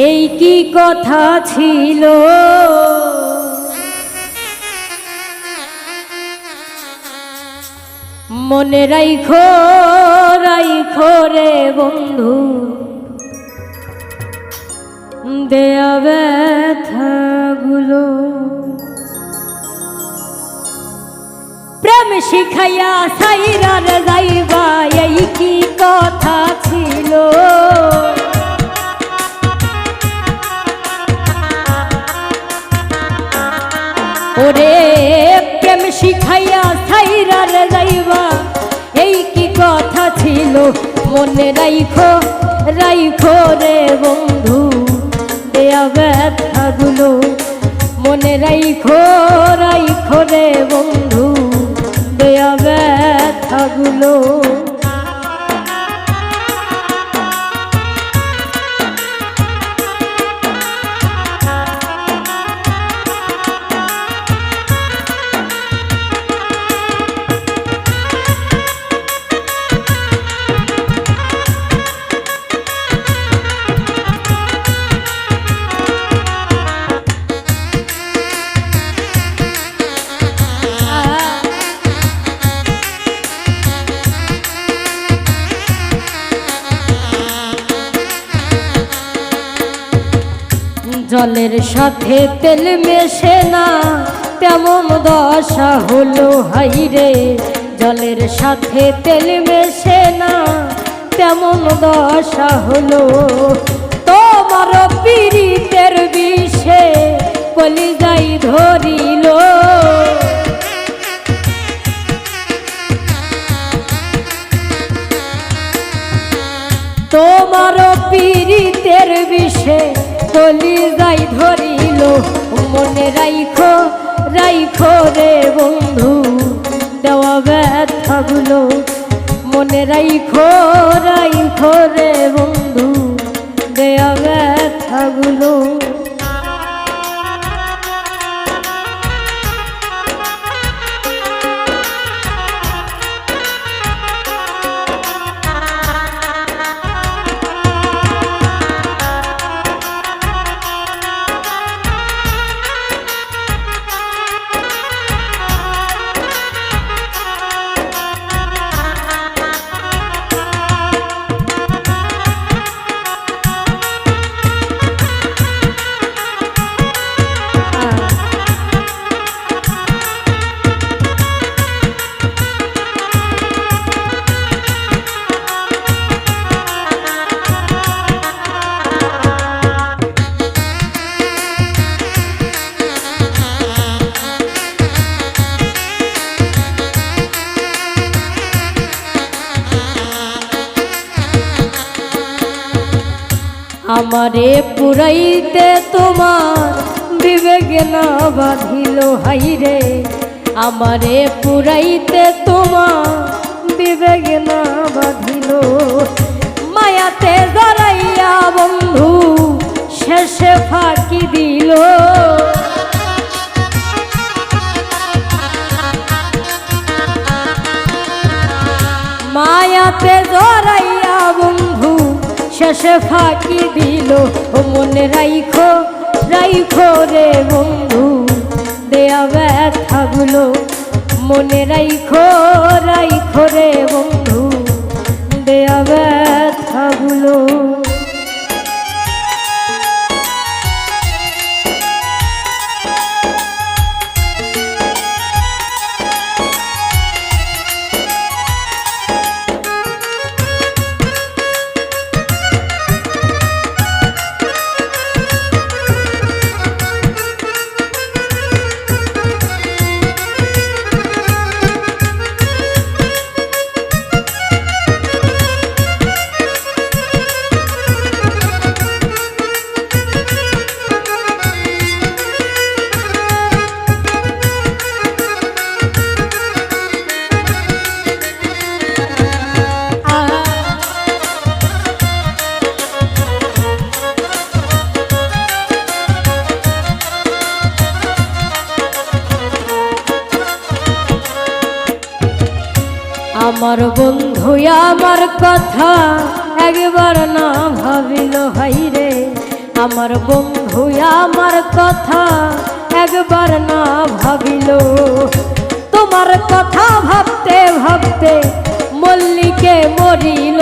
এই কি কথা ছিল মনে রাইখো রাইখো রে বন্ধু দেয়া ব্যথাগুলো প্রেম শিখাইয়া সাইরার যাইবা এই কি কথা ছিল ওরে প্রেম শিখাইয়া সাইরার যাইবা এই কি কথা ছিল মনে রাইখো রাইখো রে বন্ধু দেয়া ব্যথাগুলো মনে রাইখো রাইখো রে বন্ধু দেয়া ব্যথাগুলো জলের সাথে তেল মেশে না তেমন দশা হলো হাইরে জলের সাথে তেল মেশে না তেমন দশা হলো তোমার পীড়িতের বিষে কলিজাই ধরিল তোমার পীড়িতের বিষে কলিজাই ধরিল মনে রাইখো রাইখো রে বন্ধু দেওয়া ব্যথাগুলো মনে রাইখো রাইখো রে বন্ধু দেওয়া ব্যথাগুলো আমারে পুরাইতে তোমার বিবেক না বাঁধিল হাইরে আমারে পুরাইতে তোমার বিবেক না বাঁধিল মায়াতে জড়াইয়া বন্ধু শেষে ফাঁকি দিল মায়াতে জড়াইয়া বন্ধু শেষে ফাঁকি দিল মনে রাইখো রাইখো রে বন্ধু দেয়া ব্যথাগুলো মনে রাইখো রাইখো রে বন্ধু দেয়া ব্যথাগুলো আমার বন্ধু আমার কথা একবার না ভাবিল হাইরে আমার বন্ধু আমার কথা একবার না ভাবিল, তোমার কথা ভাবতে ভাবতে মল্লিকে মরিল।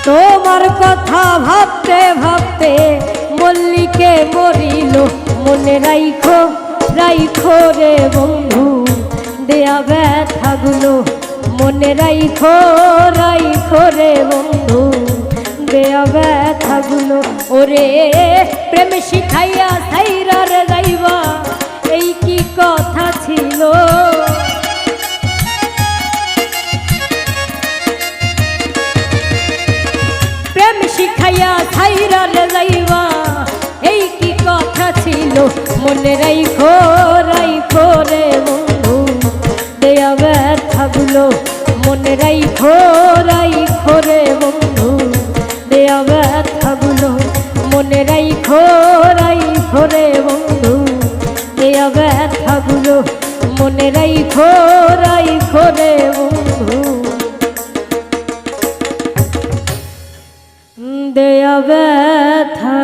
তোমার কথা ভাবতে ভাবতে মল্লিকে মরিল। মনে রাইখো রাইখো রে বন্ধু দেয়া ব্যথাগুলো, মনে রাইখো রাইখো রে বন্ধু দেয়া ব্যথাগুলো। ওরে প্রেম শিখাইয়া সাইরা রে যাইবা, এই কি কথা ছিল। প্রেম শিখাইয়া সাইরা রে যাইবা, এই কি কথা ছিল। মনে রাইখো রাইখো রে বন্ধু দেয়া ব্যথাগুলো, মনে রাইখো রাইখো রে বন্ধু দেয়া ব্যথাগুলো, মনে রাইখো রাইখো রে বন্ধু দেয়া ব্যথাগুলো, মনে রাইখো রাইখো রে বন্ধু দেয়া ব্যথাগুলো।